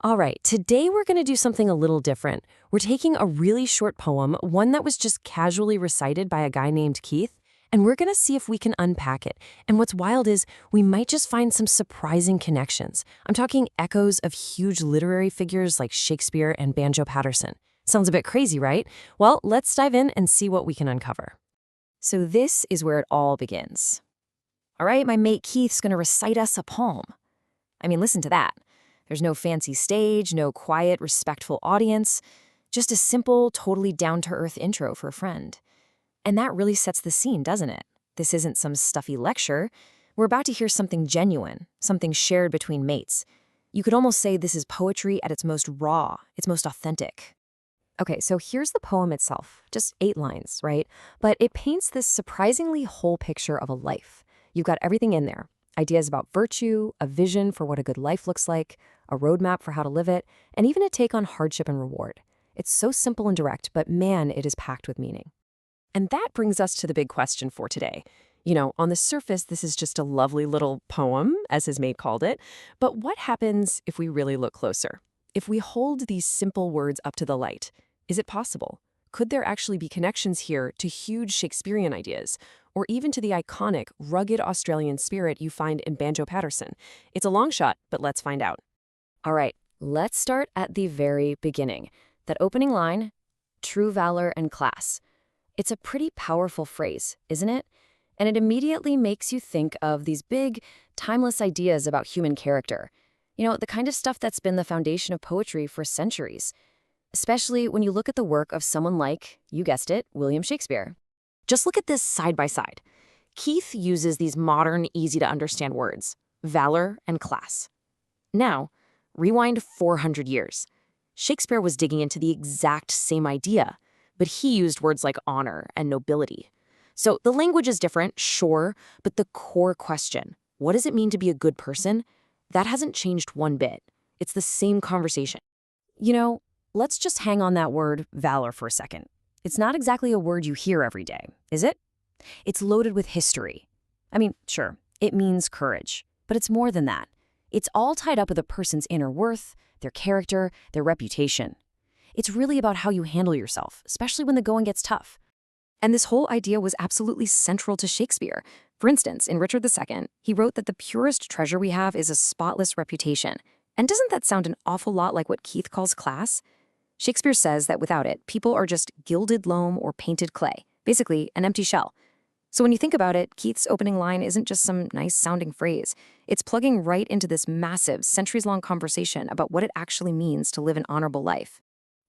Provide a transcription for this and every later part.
All right, today we're going to do something a little different. We're taking a really short poem, one that was just casually recited by a guy named Keith, and we're going to see if we can unpack it. And what's wild is we might just find some surprising connections. I'm talking echoes of huge literary figures like Shakespeare and Banjo Patterson. Sounds a bit crazy, right? Well, let's dive in and see what we can uncover. So this is where it all begins. All right, my mate Keith's going to recite us a poem. I mean, listen to that. There's no fancy stage, no quiet, respectful audience, just a simple, totally down-to-earth intro for a friend. And that really sets the scene, doesn't it? This isn't some stuffy lecture. We're about to hear something genuine, something shared between mates. You could almost say this is poetry at its most raw, its most authentic. Okay, so here's the poem itself, just 8 lines, right? But it paints this surprisingly whole picture of a life. You've got everything in there. Ideas about virtue, a vision for what a good life looks like, a roadmap for how to live it, and even a take on hardship and reward. It's so simple and direct, but man, it is packed with meaning. And that brings us to the big question for today. You know, on the surface, this is just a lovely little poem, as his mate called it. But what happens if we really look closer? If we hold these simple words up to the light, is it possible? Could there actually be connections here to huge Shakespearean ideas, or even to the iconic, rugged Australian spirit you find in Banjo Patterson? It's a long shot, but let's find out. All right, let's start at the very beginning. That opening line, true valor and class. It's a pretty powerful phrase, isn't it? And it immediately makes you think of these big, timeless ideas about human character. You know, the kind of stuff that's been the foundation of poetry for centuries. Especially when you look at the work of someone like, you guessed it, William Shakespeare. Just look at this side by side. Keith uses these modern, easy-to-understand words, valor and class. Now, rewind 400 years. Shakespeare was digging into the exact same idea, but he used words like honor and nobility. So the language is different, sure, but the core question, what does it mean to be a good person? That hasn't changed one bit. It's the same conversation. You know, let's just hang on that word valor for a second. It's not exactly a word you hear every day, is it? It's loaded with history. I mean, sure, it means courage, but it's more than that. It's all tied up with a person's inner worth, their character, their reputation. It's really about how you handle yourself, especially when the going gets tough. And this whole idea was absolutely central to Shakespeare. For instance, in Richard II, he wrote that the purest treasure we have is a spotless reputation. And doesn't that sound an awful lot like what Keith calls class? Shakespeare says that without it, people are just gilded loam or painted clay, basically an empty shell. So when you think about it, Keith's opening line isn't just some nice-sounding phrase. It's plugging right into this massive, centuries-long conversation about what it actually means to live an honorable life.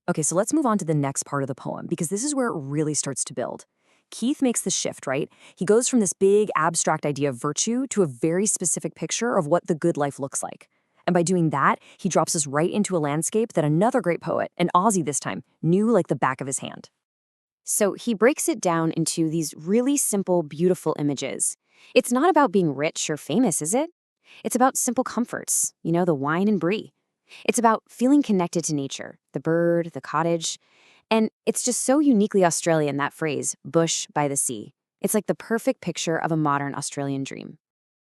Okay, so let's move on to the next part of the poem, because this is where it really starts to build. Keith makes the shift, right? He goes from this big, abstract idea of virtue to a very specific picture of what the good life looks like. And by doing that, he drops us right into a landscape that another great poet, an Aussie this time, knew like the back of his hand. So he breaks it down into these really simple, beautiful images. It's not about being rich or famous, is it? It's about simple comforts, you know, the wine and brie. It's about feeling connected to nature, the bird, the cottage. And it's just so uniquely Australian, that phrase, bush by the sea. It's like the perfect picture of a modern Australian dream.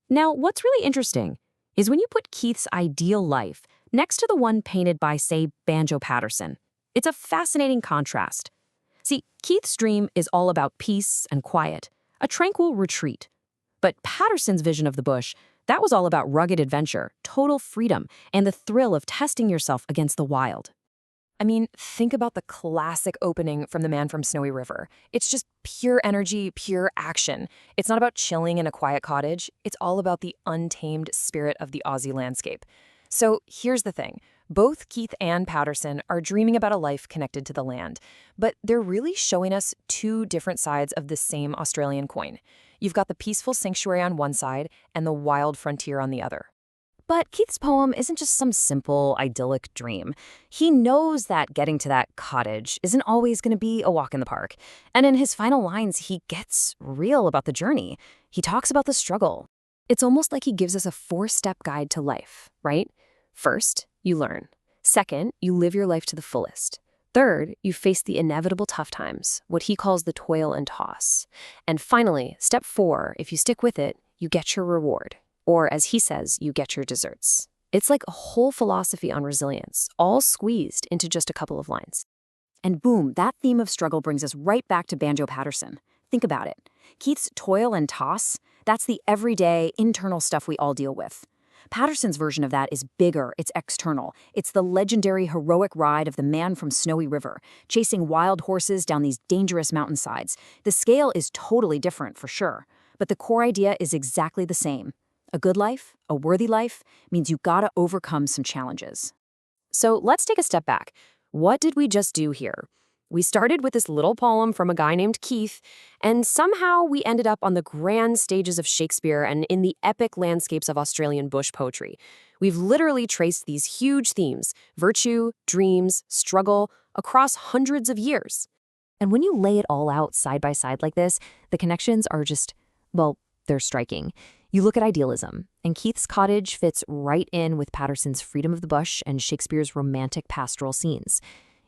Now, what's really interesting is when you put Keith's ideal life next to the one painted by, say, Banjo Patterson. It's a fascinating contrast. See, Keith's dream is all about peace and quiet, a tranquil retreat. But Patterson's vision of the bush, that was all about rugged adventure, total freedom, and the thrill of testing yourself against the wild. I mean, think about the classic opening from The Man from Snowy River. It's just pure energy, pure action. It's not about chilling in a quiet cottage. It's all about the untamed spirit of the Aussie landscape. So here's the thing. Both Keith and Patterson are dreaming about a life connected to the land, but they're really showing us two different sides of the same Australian coin. You've got the peaceful sanctuary on one side and the wild frontier on the other. But Keith's poem isn't just some simple, idyllic dream. He knows that getting to that cottage isn't always going to be a walk in the park. And in his final lines, he gets real about the journey. He talks about the struggle. It's almost like he gives us a 4-step guide to life, right? First, you learn. Second, you live your life to the fullest. Third, you face the inevitable tough times, what he calls the toil and toss. And finally, step 4, if you stick with it, you get your reward. Or, as he says, you get your desserts. It's like a whole philosophy on resilience, all squeezed into just a couple of lines. And boom, that theme of struggle brings us right back to Banjo Patterson. Think about it. Keith's toil and toss, that's the everyday, internal stuff we all deal with. Patterson's version of that is bigger, it's external. It's the legendary heroic ride of the man from Snowy River, chasing wild horses down these dangerous mountainsides. The scale is totally different, for sure, but the core idea is exactly the same. A good life, a worthy life, means you gotta overcome some challenges. So let's take a step back. What did we just do here? We started with this little poem from a guy named Keith, and somehow we ended up on the grand stages of Shakespeare and in the epic landscapes of Australian bush poetry. We've literally traced these huge themes, virtue, dreams, struggle, across hundreds of years. And when you lay it all out side by side like this, the connections are just, well, they're striking. You look at idealism, and Keith's cottage fits right in with Patterson's freedom of the bush and Shakespeare's romantic pastoral scenes.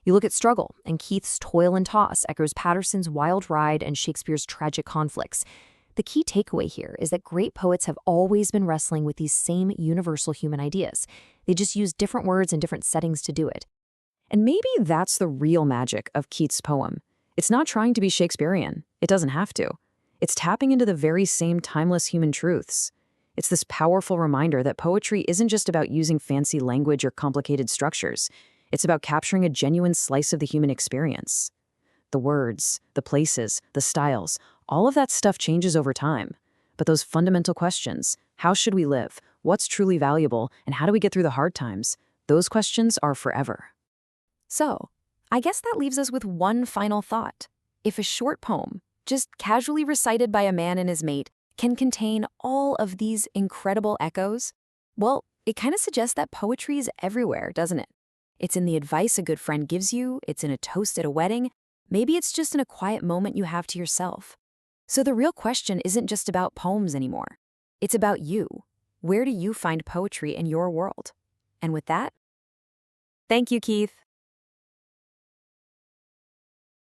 You look at struggle, and Keith's toil and toss echoes Patterson's wild ride and Shakespeare's tragic conflicts. The key takeaway here is that great poets have always been wrestling with these same universal human ideas. They just use different words and different settings to do it. And maybe that's the real magic of Keith's poem. It's not trying to be Shakespearean. It doesn't have to. It's tapping into the very same timeless human truths. It's this powerful reminder that poetry isn't just about using fancy language or complicated structures. It's about capturing a genuine slice of the human experience. The words, the places, the styles, all of that stuff changes over time. But those fundamental questions, how should we live, what's truly valuable, and how do we get through the hard times, those questions are forever. So, I guess that leaves us with one final thought. If a short poem, just casually recited by a man and his mate, can contain all of these incredible echoes, well, it kind of suggests that poetry is everywhere, doesn't it? It's in the advice a good friend gives you, it's in a toast at a wedding, maybe it's just in a quiet moment you have to yourself. So the real question isn't just about poems anymore. It's about you. Where do you find poetry in your world? And with that, thank you, Keith.